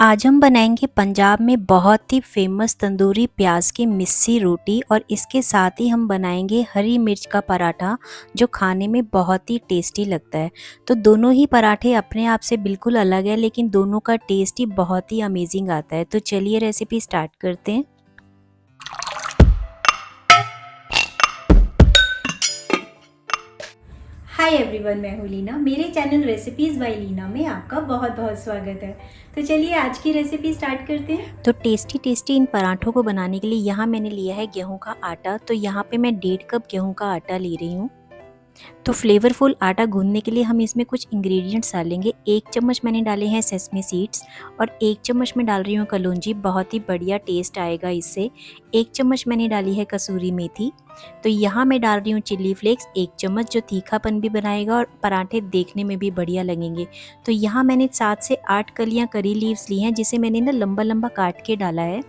आज हम बनाएंगे पंजाब में बहुत ही फेमस तंदूरी प्याज की मिस्सी रोटी और इसके साथ ही हम बनाएंगे हरी मिर्च का पराठा जो खाने में बहुत ही टेस्टी लगता है। तो दोनों ही पराठे अपने आप से बिल्कुल अलग है, लेकिन दोनों का टेस्ट ही बहुत ही अमेजिंग आता है। तो चलिए रेसिपी स्टार्ट करते हैं। हाय एवरीवन, मैं हूँ लीना। मेरे चैनल रेसिपीज़ बाय लीना में आपका बहुत बहुत स्वागत है। तो चलिए आज की रेसिपी स्टार्ट करते हैं। तो टेस्टी टेस्टी इन पराठों को बनाने के लिए यहाँ मैंने लिया है गेहूं का आटा। तो यहाँ पे मैं 1.5 कप गेहूं का आटा ले रही हूँ। तो फ्लेवरफुल आटा गूंदने के लिए हम इसमें कुछ इंग्रेडिएंट्स डालेंगे। 1 चम्मच मैंने डाले हैं सेसमी सीड्स और 1 चम्मच में डाल रही हूँ कलौंजी, बहुत ही बढ़िया टेस्ट आएगा इससे। 1 चम्मच मैंने डाली है कसूरी मेथी। तो यहाँ मैं डाल रही हूँ चिल्ली फ्लेक्स 1 चम्मच, जो तीखापन भी बनाएगा और पराठे देखने में भी बढ़िया लगेंगे। तो यहाँ मैंने 7 से 8 कलियाँ करी लीव्स ली हैं, जिसे मैंने ना लंबा लंबा काट के डाला है।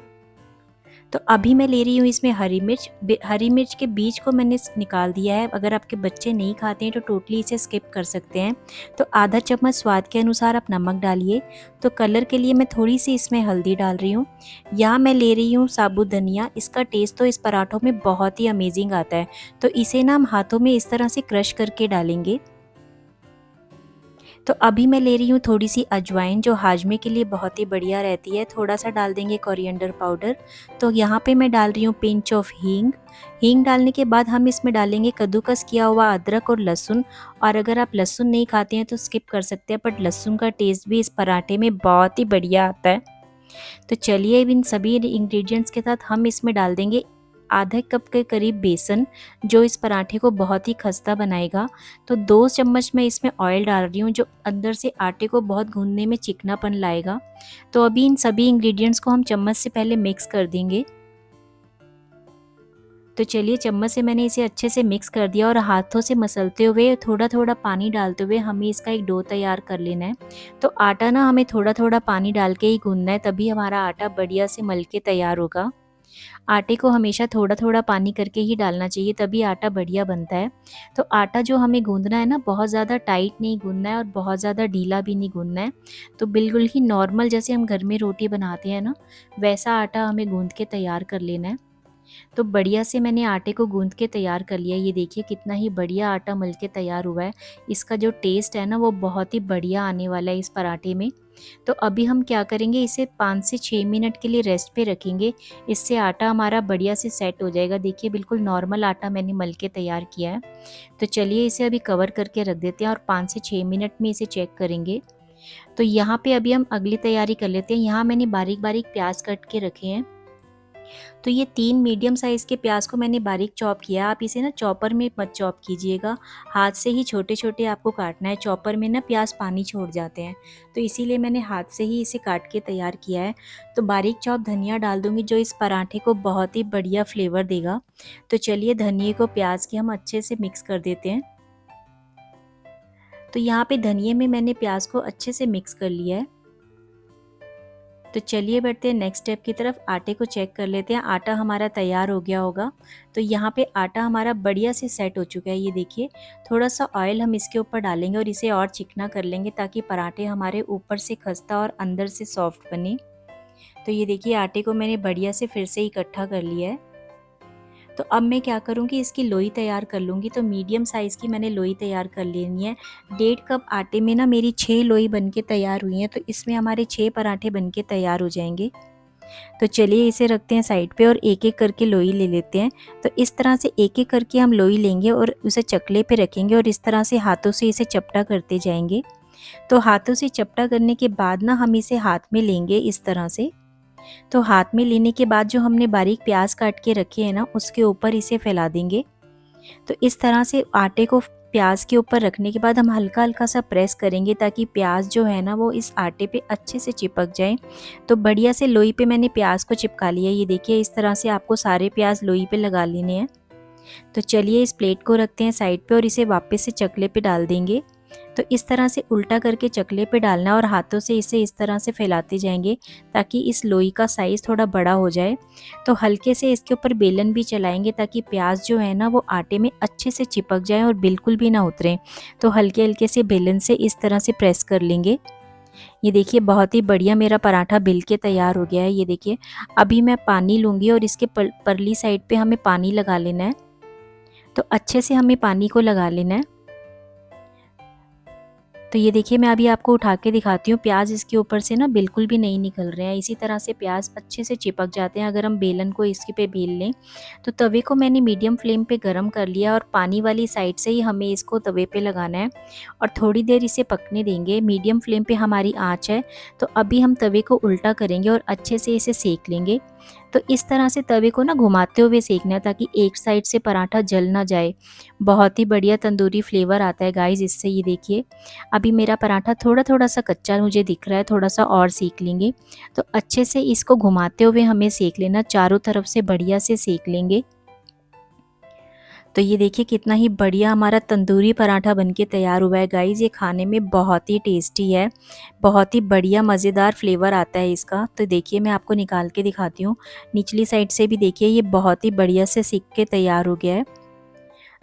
तो अभी मैं ले रही हूँ इसमें हरी मिर्च। हरी मिर्च के बीज को मैंने निकाल दिया है। अगर आपके बच्चे नहीं खाते हैं तो टोटली इसे स्किप कर सकते हैं। तो आधा चम्मच स्वाद के अनुसार आप नमक डालिए। तो कलर के लिए मैं थोड़ी सी इसमें हल्दी डाल रही हूँ। यहाँ मैं ले रही हूँ साबुत धनिया। इसका टेस्ट तो इस पराठों में बहुत ही अमेजिंग आता है। तो इसे ना हम हाथों में इस तरह से क्रश करके डालेंगे। तो अभी मैं ले रही हूँ थोड़ी सी अजवाइन, जो हाजमे के लिए बहुत ही बढ़िया रहती है। थोड़ा सा डाल देंगे कोरिएंडर पाउडर। तो यहाँ पे मैं डाल रही हूँ पिंच ऑफ हींग। हींग डालने के बाद हम इसमें डालेंगे कद्दूकस किया हुआ अदरक और लहसुन। और अगर आप लहसुन नहीं खाते हैं तो स्किप कर सकते हैं, बट लहसुन का टेस्ट भी इस पराठे में बहुत ही बढ़िया आता है। तो चलिए अब इन सभी इंग्रेडिएंट्स के साथ हम इसमें डाल देंगे आधे कप के करीब बेसन, जो इस पराठे को बहुत ही खस्ता बनाएगा। तो 2 चम्मच मैं इसमें ऑयल डाल रही हूँ, जो अंदर से आटे को बहुत गूंदने में चिकनापन लाएगा। तो अभी इन सभी इंग्रेडिएंट्स को हम चम्मच से पहले मिक्स कर देंगे। तो चलिए चम्मच से मैंने इसे अच्छे से मिक्स कर दिया और हाथों से मसलते हुए थोड़ा थोड़ा पानी डालते हुए हमें इसका एक डो तैयार कर लेना है। तो आटा ना हमें थोड़ा थोड़ा पानी डाल के ही गूंदना है, तभी हमारा आटा बढ़िया से मल के तैयार होगा। आटे को हमेशा थोड़ा थोड़ा पानी करके ही डालना चाहिए, तभी आटा बढ़िया बनता है। तो आटा जो हमें गूंदना है ना, बहुत ज़्यादा टाइट नहीं गूंदना है और बहुत ज़्यादा ढीला भी नहीं गूंदना है। तो बिल्कुल ही नॉर्मल, जैसे हम घर में रोटी बनाते हैं ना, वैसा आटा हमें गूंद के तैयार कर लेना है। तो बढ़िया से मैंने आटे को गूंद के तैयार कर लिया। ये देखिए कितना ही बढ़िया आटा मल के तैयार हुआ है। इसका जो टेस्ट है ना, वो बहुत ही बढ़िया आने वाला है इस पराठे में। तो अभी हम क्या करेंगे, इसे 5 से 6 मिनट के लिए रेस्ट पे रखेंगे। इससे आटा हमारा बढ़िया से सेट हो जाएगा। देखिए बिल्कुल नॉर्मल आटा मैंने मल के तैयार किया है। तो चलिए इसे अभी कवर करके रख देते हैं और 5 से 6 मिनट में इसे चेक करेंगे। तो यहाँ पे अभी हम अगली तैयारी कर लेते हैं। यहाँ मैंने बारीक बारीक प्याज कट के रखे हैं। तो ये 3 मीडियम साइज़ के प्याज को मैंने बारीक चॉप किया। आप इसे ना चॉपर में मत चॉप कीजिएगा, हाथ से ही छोटे छोटे आपको काटना है। चॉपर में ना प्याज पानी छोड़ जाते हैं, तो इसीलिए मैंने हाथ से ही इसे काट के तैयार किया है। तो बारीक चॉप धनिया डाल दूंगी, जो इस पराठे को बहुत ही बढ़िया फ्लेवर देगा। तो चलिए धनिए को प्याज के हम अच्छे से मिक्स कर देते हैं। तो यहाँ पे धनिए में मैंने प्याज को अच्छे से मिक्स कर लिया है। तो चलिए बढ़ते हैं नेक्स्ट स्टेप की तरफ। आटे को चेक कर लेते हैं, आटा हमारा तैयार हो गया होगा। तो यहाँ पे आटा हमारा बढ़िया से सेट हो चुका है। ये देखिए थोड़ा सा ऑयल हम इसके ऊपर डालेंगे और इसे और चिकना कर लेंगे, ताकि पराठे हमारे ऊपर से खस्ता और अंदर से सॉफ्ट बने। तो ये देखिए आटे को मैंने बढ़िया से फिर से इकट्ठा कर लिया है। तो अब मैं क्या करूँगी, इसकी लोई तैयार कर लूँगी। तो मीडियम साइज़ की मैंने लोई तैयार कर लेनी है। 1.5 कप आटे में ना मेरी 6 लोई बन के तैयार हुई हैं। तो इसमें हमारे 6 पराठे बन के तैयार हो जाएंगे। तो चलिए इसे रखते हैं साइड पे और एक एक करके लोई ले लेते हैं। तो इस तरह से एक एक करके हम लोई लेंगे और उसे चकले पे रखेंगे और इस तरह से हाथों से इसे चपटा करते जाएंगे। तो हाथों से चपटा करने के बाद ना हम इसे हाथ में लेंगे इस तरह से। तो हाथ में लेने के बाद जो हमने बारीक प्याज काट के रखे हैं ना, उसके ऊपर इसे फैला देंगे। तो इस तरह से आटे को प्याज के ऊपर रखने के बाद हम हल्का हल्का सा प्रेस करेंगे, ताकि प्याज जो है ना वो इस आटे पे अच्छे से चिपक जाए। तो बढ़िया से लोई पे मैंने प्याज को चिपका लिया। ये देखिए इस तरह से आपको सारे प्याज लोई पे लगा लेने हैं। तो चलिए इस प्लेट को रखते हैं साइड पे और इसे वापस से चकले पे डाल देंगे। तो इस तरह से उल्टा करके चकले पे डालना है और हाथों से इसे इस तरह से फैलाते जाएंगे, ताकि इस लोई का साइज़ थोड़ा बड़ा हो जाए। तो हल्के से इसके ऊपर बेलन भी चलाएंगे, ताकि प्याज जो है ना वो आटे में अच्छे से चिपक जाए और बिल्कुल भी ना उतरे। तो हल्के हल्के से बेलन से इस तरह से प्रेस कर लेंगे। ये देखिए बहुत ही बढ़िया मेरा पराठा बिल के तैयार हो गया है। ये देखिए अभी मैं पानी लूँगी और इसके परली साइड पे हमें पानी लगा लेना है। तो अच्छे से हमें पानी को लगा लेना है। तो ये देखिए मैं अभी आपको उठा के दिखाती हूँ, प्याज इसके ऊपर से ना बिल्कुल भी नहीं निकल रहे हैं। इसी तरह से प्याज अच्छे से चिपक जाते हैं अगर हम बेलन को इसके पे बेल लें। तो तवे को मैंने मीडियम फ्लेम पे गरम कर लिया और पानी वाली साइड से ही हमें इसको तवे पे लगाना है और थोड़ी देर इसे पकने देंगे। मीडियम फ्लेम पे हमारी आँच है। तो अभी हम तवे को उल्टा करेंगे और अच्छे से इसे सेक लेंगे। तो इस तरह से तवे को ना घुमाते हुए सेकना है ताकि एक साइड से पराठा जल ना जाए। बहुत ही बढ़िया तंदूरी फ्लेवर आता है गाइस इससे। ये देखिए अभी मेरा पराठा थोड़ा सा कच्चा मुझे दिख रहा है, थोड़ा सा और सेक लेंगे। तो अच्छे से इसको घुमाते हुए हमें सेक लेना, चारों तरफ से बढ़िया से सेक लेंगे। तो ये देखिए कितना ही बढ़िया हमारा तंदूरी पराठा बनके तैयार हुआ है गाइस। ये खाने में बहुत ही टेस्टी है, बहुत ही बढ़िया मज़ेदार फ्लेवर आता है इसका। तो देखिए मैं आपको निकाल के दिखाती हूँ। निचली साइड से भी देखिए ये बहुत ही बढ़िया से सिक के तैयार हो गया है।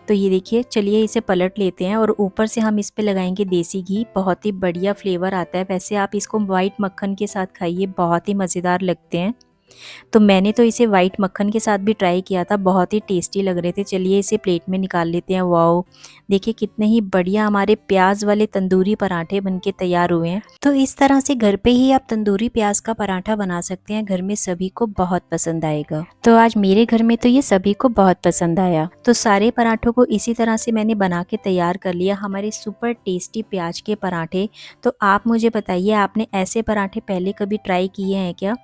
तो ये देखिए चलिए इसे पलट लेते हैं और ऊपर से हम इस पे लगाएंगे देसी घी। बहुत ही बढ़िया फ्लेवर आता है। वैसे आप इसको वाइट मक्खन के साथ खाइए, बहुत ही मज़ेदार लगते हैं। तो मैंने तो इसे वाइट मक्खन के साथ भी ट्राई किया था, बहुत ही टेस्टी लग रहे थे। चलिए इसे प्लेट में निकाल लेते हैं। वाओ, देखिए कितने ही बढ़िया हमारे प्याज वाले तंदूरी पराठे बनके तैयार हुए हैं। तो इस तरह से घर पे ही आप तंदूरी प्याज का पराठा बना सकते हैं, घर में सभी को बहुत पसंद आएगा। तो आज मेरे घर में तो ये सभी को बहुत पसंद आया। तो सारे पराठों को इसी तरह से मैंने बना के तैयार कर लिया, हमारे सुपर टेस्टी प्याज के पराठे। तो आप मुझे बताइए आपने ऐसे पराठे पहले कभी ट्राई किए हैं क्या?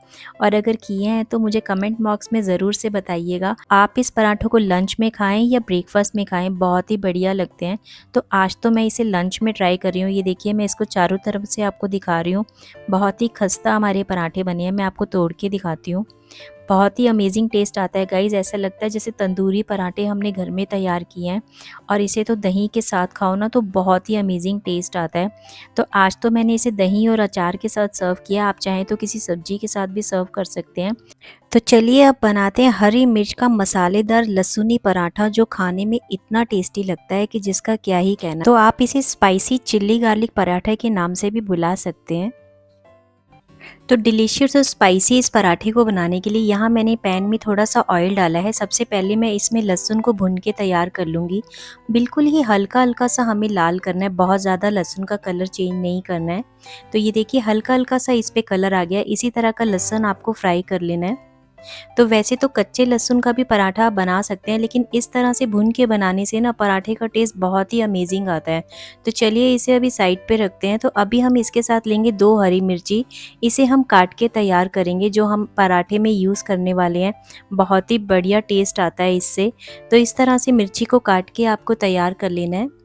और अगर किए हैं तो मुझे कमेंट बॉक्स में ज़रूर से बताइएगा। आप इस पराठों को लंच में खाएं या ब्रेकफास्ट में खाएं, बहुत ही बढ़िया लगते हैं। तो आज तो मैं इसे लंच में ट्राई कर रही हूँ। ये देखिए मैं इसको चारों तरफ से आपको दिखा रही हूँ। बहुत ही खस्ता हमारे पराठे बने हैं। मैं आपको तोड़ के दिखाती हूँ। बहुत ही अमेजिंग टेस्ट आता है गाइज़। ऐसा लगता है जैसे तंदूरी पराठे हमने घर में तैयार किए हैं और इसे तो दही के साथ खाओ ना तो बहुत ही अमेजिंग टेस्ट आता है। तो आज तो मैंने इसे दही और अचार के साथ सर्व किया। आप चाहें तो किसी सब्जी के साथ भी सर्व कर सकते हैं। तो चलिए अब बनाते हैं हरी मिर्च का मसालेदार लहसुनी पराठा, जो खाने में इतना टेस्टी लगता है कि जिसका क्या ही कहना। तो आप इसे स्पाइसी चिल्ली गार्लिक पराठा के नाम से भी बुला सकते हैं। तो डिलीशियस और स्पाइसी इस पराठे को बनाने के लिए यहाँ मैंने पैन में थोड़ा सा ऑयल डाला है। सबसे पहले मैं इसमें लहसुन को भून के तैयार कर लूँगी। बिल्कुल ही हल्का हल्का सा हमें लाल करना है, बहुत ज़्यादा लहसुन का कलर चेंज नहीं करना है। तो ये देखिए हल्का हल्का सा इस पर कलर आ गया। इसी तरह का लहसुन आपको फ्राई कर लेना है। तो वैसे तो कच्चे लहसुन का भी पराठा आप बना सकते हैं, लेकिन इस तरह से भून के बनाने से ना पराठे का टेस्ट बहुत ही अमेजिंग आता है। तो चलिए इसे अभी साइड पे रखते हैं। तो अभी हम इसके साथ लेंगे 2 हरी मिर्ची। इसे हम काट के तैयार करेंगे, जो हम पराठे में यूज़ करने वाले हैं। बहुत ही बढ़िया टेस्ट आता है इससे। तो इस तरह से मिर्ची को काट के आपको तैयार कर लेना है।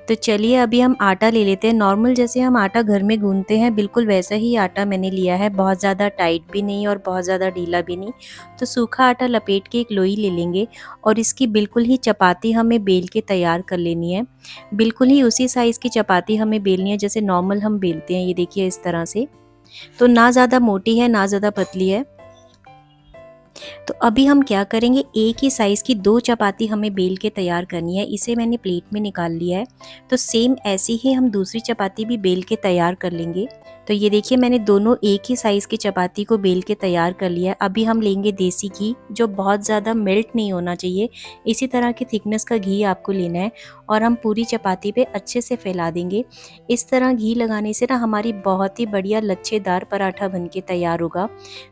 तो चलिए अभी हम आटा ले लेते हैं। नॉर्मल जैसे हम आटा घर में गूंथते हैं बिल्कुल वैसा ही आटा मैंने लिया है, बहुत ज़्यादा टाइट भी नहीं और बहुत ज़्यादा ढीला भी नहीं। तो सूखा आटा लपेट के एक लोई ले लेंगे और इसकी बिल्कुल ही चपाती हमें बेल के तैयार कर लेनी है। बिल्कुल ही उसी साइज़ की चपाती हमें बेलनी है जैसे नॉर्मल हम बेलते हैं। ये देखिए इस तरह से। तो ना ज़्यादा मोटी है ना ज़्यादा पतली है। तो अभी हम क्या करेंगे, एक ही साइज़ की 2 चपाती हमें बेल के तैयार करनी है। इसे मैंने प्लेट में निकाल लिया है। तो सेम ऐसे ही हम दूसरी चपाती भी बेल के तैयार कर लेंगे। तो ये देखिए मैंने दोनों एक ही साइज़ की चपाती को बेल के तैयार कर लिया है। अभी हम लेंगे देसी घी, जो बहुत ज़्यादा मेल्ट नहीं होना चाहिए, इसी तरह की थिकनेस का घी आपको लेना है और हम पूरी चपाती पे अच्छे से फैला देंगे। इस तरह घी लगाने से ना हमारी बहुत ही बढ़िया लच्छेदार पराठा बन के तैयार होगा।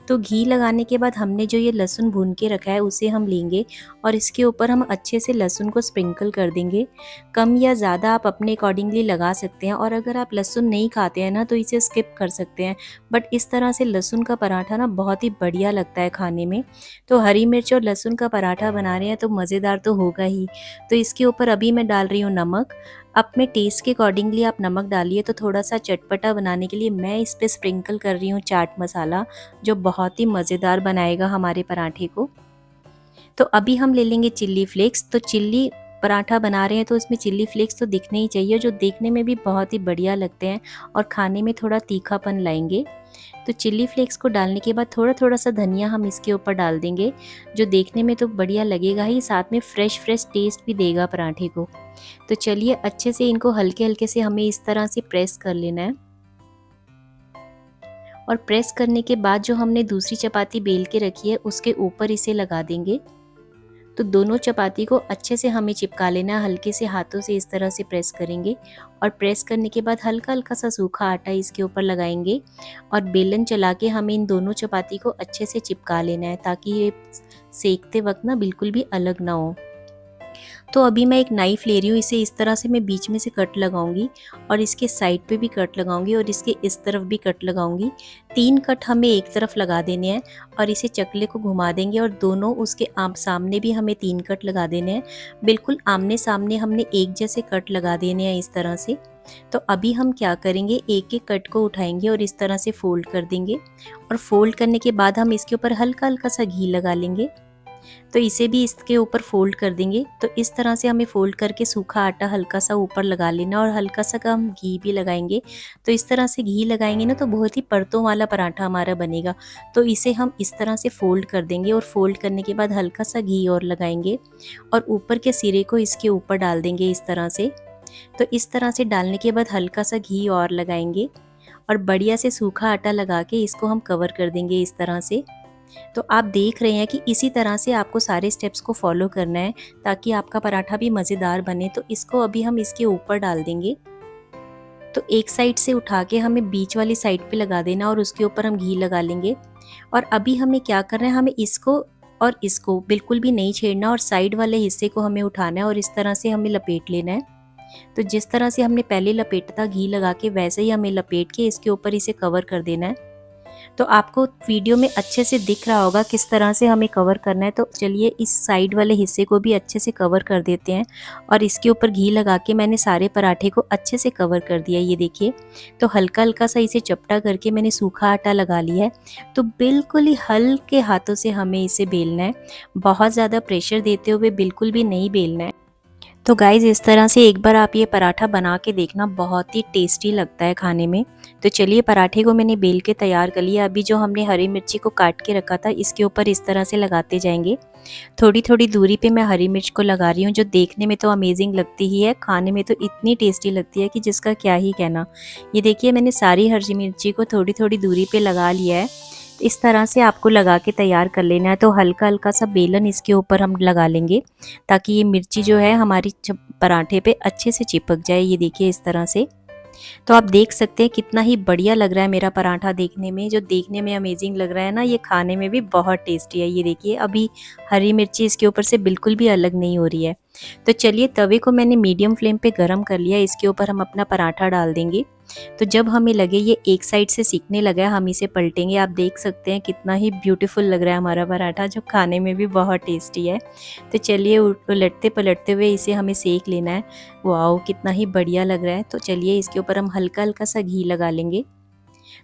तो घी लगाने के बाद हमने जो ये लहसुन भून के रखा है उसे हम लेंगे और इसके ऊपर हम अच्छे से लहसुन को स्प्रिंकल कर देंगे। कम या ज़्यादा आप अपने अकॉर्डिंगली लगा सकते हैं और अगर आप लहसुन नहीं खाते हैं ना तो इसे स्किप कर सकते हैं। बट इस तरह से लहसुन का पराठा ना बहुत ही बढ़िया लगता है खाने में। तो हरी मिर्च और लहसुन का पराठा बना रहे हैं तो मज़ेदार तो होगा ही। तो इसके ऊपर अभी मैं डाल रही हूँ नमक। अपने टेस्ट के अकॉर्डिंगली आप नमक डालिए। तो थोड़ा सा चटपटा बनाने के लिए मैं इस पर स्प्रिंकल कर रही हूँ चाट मसाला, जो बहुत ही मज़ेदार बनाएगा हमारे पराठे को। तो अभी हम ले लेंगे चिल्ली फ्लेक्स। तो चिल्ली पराठा बना रहे हैं तो इसमें चिल्ली फ्लेक्स तो दिखने ही चाहिए, जो देखने में भी बहुत ही बढ़िया लगते हैं और खाने में थोड़ा तीखापन लाएंगे। तो चिल्ली फ्लेक्स को डालने के बाद थोड़ा थोड़ा सा धनिया हम इसके ऊपर डाल देंगे, जो देखने में तो बढ़िया लगेगा ही, साथ में फ्रेश टेस्ट भी देगा पराठे को। तो चलिए अच्छे से इनको हल्के हल्के से हमें इस तरह से प्रेस कर लेना है। और प्रेस करने के बाद जो हमने दूसरी चपाती बेल के रखी है उसके ऊपर इसे लगा देंगे। तो दोनों चपाती को अच्छे से हमें चिपका लेना है, हल्के से हाथों से इस तरह से प्रेस करेंगे और प्रेस करने के बाद हल्का हल्का सा सूखा आटा इसके ऊपर लगाएंगे और बेलन चला के हमें इन दोनों चपाती को अच्छे से चिपका लेना है ताकि ये सेकते वक्त ना बिल्कुल भी अलग ना हो। तो अभी मैं एक नाइफ ले रही हूँ, इसे इस तरह से मैं बीच में से कट लगाऊंगी और इसके साइड पे भी कट लगाऊंगी और इसके इस तरफ भी कट लगाऊंगी। 3 कट हमें एक तरफ लगा देने हैं और इसे चकले को घुमा देंगे और दोनों उसके सामने भी हमें 3 कट लगा देने हैं। बिल्कुल आमने सामने हमने एक जैसे कट लगा देने हैं इस तरह से। तो अभी हम क्या करेंगे, एक एक कट को उठाएंगे और इस तरह से फोल्ड कर देंगे और फोल्ड करने के बाद हम इसके ऊपर हल्का हल्का सा घी लगा लेंगे। तो इसे भी इसके ऊपर फोल्ड कर देंगे। तो इस तरह से हमें फोल्ड करके सूखा आटा हल्का सा ऊपर लगा लेना और हल्का सा का हम घी भी लगाएंगे। तो इस तरह से घी लगाएंगे ना तो बहुत ही परतों वाला पराठा हमारा बनेगा। तो इसे हम इस तरह से फोल्ड कर देंगे और फोल्ड करने के बाद हल्का सा घी और लगाएंगे और ऊपर के सिरे को इसके ऊपर डाल देंगे इस तरह से। तो इस तरह से डालने के बाद हल्का सा घी और लगाएंगे और बढ़िया से सूखा आटा लगा के इसको हम कवर कर देंगे इस तरह से। तो आप देख रहे हैं कि इसी तरह से आपको सारे स्टेप्स को फॉलो करना है ताकि आपका पराठा भी मज़ेदार बने। तो इसको अभी हम इसके ऊपर डाल देंगे। तो एक साइड से उठा के हमें बीच वाली साइड पे लगा देना और उसके ऊपर हम घी लगा लेंगे। और अभी हमें क्या करना है, हमें इसको और इसको बिल्कुल भी नहीं छेड़ना और साइड वाले हिस्से को हमें उठाना है और इस तरह से हमें लपेट लेना है। तो जिस तरह से हमने पहले लपेटा था घी लगा के, वैसे ही हमें लपेट के इसके ऊपर इसे कवर कर देना है। तो आपको वीडियो में अच्छे से दिख रहा होगा किस तरह से हमें कवर करना है। तो चलिए इस साइड वाले हिस्से को भी अच्छे से कवर कर देते हैं और इसके ऊपर घी लगा के मैंने सारे पराठे को अच्छे से कवर कर दिया। ये देखिए, तो हल्का हल्का सा इसे चपटा करके मैंने सूखा आटा लगा लिया है। तो बिल्कुल ही हल्के हाथों से हमें इसे बेलना है, बहुत ज़्यादा प्रेशर देते हुए बिल्कुल भी नहीं बेलना है। तो गाइज़ इस तरह से एक बार आप ये पराठा बना के देखना, बहुत ही टेस्टी लगता है खाने में। तो चलिए पराठे को मैंने बेल के तैयार कर लिया। अभी जो हमने हरी मिर्ची को काट के रखा था इसके ऊपर इस तरह से लगाते जाएंगे। थोड़ी थोड़ी दूरी पे मैं हरी मिर्च को लगा रही हूँ, जो देखने में तो अमेजिंग लगती ही है, खाने में तो इतनी टेस्टी लगती है कि जिसका क्या ही कहना। ये देखिए मैंने सारी हरी मिर्ची को थोड़ी थोड़ी दूरी पे लगा लिया है। इस तरह से आपको लगा के तैयार कर लेना है। तो हल्का हल्का सा बेलन इसके ऊपर हम लगा लेंगे ताकि ये मिर्ची जो है हमारी पराठे पे अच्छे से चिपक जाए। ये देखिए इस तरह से। तो आप देख सकते हैं कितना ही बढ़िया लग रहा है मेरा पराठा देखने में। जो देखने में अमेजिंग लग रहा है ना, ये खाने में भी बहुत टेस्टी है। ये देखिए अभी हरी मिर्ची इसके ऊपर से बिल्कुल भी अलग नहीं हो रही है। तो चलिए तवे को मैंने मीडियम फ्लेम पे गरम कर लिया। इसके ऊपर हम अपना पराठा डाल देंगे। तो जब हमें लगे ये एक साइड से सिकने लगा है, हम इसे पलटेंगे। आप देख सकते हैं कितना ही ब्यूटीफुल लग रहा है हमारा पराठा, जो खाने में भी बहुत टेस्टी है। तो चलिए उलटते पलटते हुए इसे हमें सेक लेना है। वाओ कितना ही बढ़िया लग रहा है। तो चलिए इसके ऊपर हम हल्का हल्का सा घी लगा लेंगे।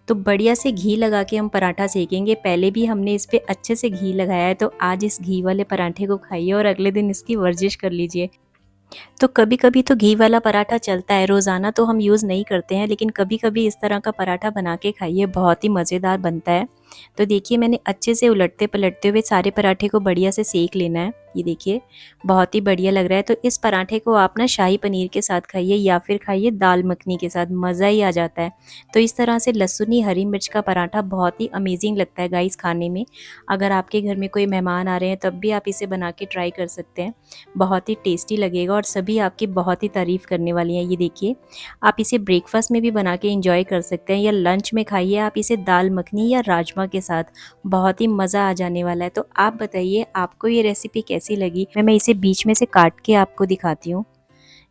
तो बढ़िया से घी लगा के हम पराठा सेकेंगे। पहले भी हमने इस पे अच्छे से घी लगाया है। तो आज इस घी वाले पराठे को खाइए और अगले दिन इसकी वर्जिश कर लीजिए। तो कभी कभी तो घी वाला पराठा चलता है, रोज़ाना तो हम यूज़ नहीं करते हैं, लेकिन कभी कभी इस तरह का पराठा बना के खाइए, बहुत ही मज़ेदार बनता है। तो देखिए मैंने अच्छे से उलटते पलटते हुए सारे पराठे को बढ़िया से सेक लेना है। ये देखिए बहुत ही बढ़िया लग रहा है। तो इस पराठे को आप ना शाही पनीर के साथ खाइए या फिर खाइए दाल मखनी के साथ, मज़ा ही आ जाता है। तो इस तरह से लहसुनी हरी मिर्च का पराठा बहुत ही अमेजिंग लगता है गाइस खाने में। अगर आपके घर में कोई मेहमान आ रहे हैं तब भी आप इसे बना के ट्राई कर सकते हैं, बहुत ही टेस्टी लगेगा और सभी आपकी बहुत ही तारीफ़ करने वाली हैं। ये देखिए आप इसे ब्रेकफास्ट में भी बना के इंजॉय कर सकते हैं या लंच में खाइए आप इसे दाल मखनी या राजमा के साथ, बहुत ही मज़ा आ जाने वाला है। तो आप बताइए आपको ये रेसिपी कैसी लगी। मैं इसे बीच में से काट के आपको दिखाती हूँ।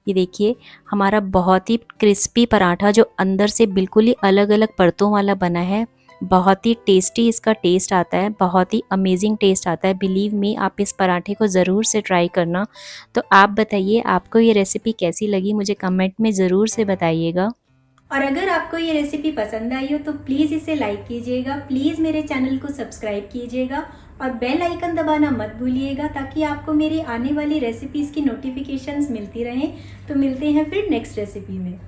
ये देखिए हमारा बहुत ही क्रिस्पी पराठा जो अंदर से बिल्कुल ही अलग अलग परतों वाला बना है, बहुत ही टेस्टी इसका टेस्ट आता है, बहुत ही अमेजिंग टेस्ट आता है। बिलीव मी, आप इस पराठे को ज़रूर से ट्राई करना। तो आप बताइए आपको ये रेसिपी कैसी लगी, मुझे कमेंट में ज़रूर से बताइएगा। और अगर आपको ये रेसिपी पसंद आई हो तो प्लीज़ इसे लाइक कीजिएगा, प्लीज़ मेरे चैनल को सब्सक्राइब कीजिएगा और बेल आइकन दबाना मत भूलिएगा ताकि आपको मेरी आने वाली रेसिपीज़ की नोटिफिकेशंस मिलती रहें। तो मिलते हैं फिर नेक्स्ट रेसिपी में।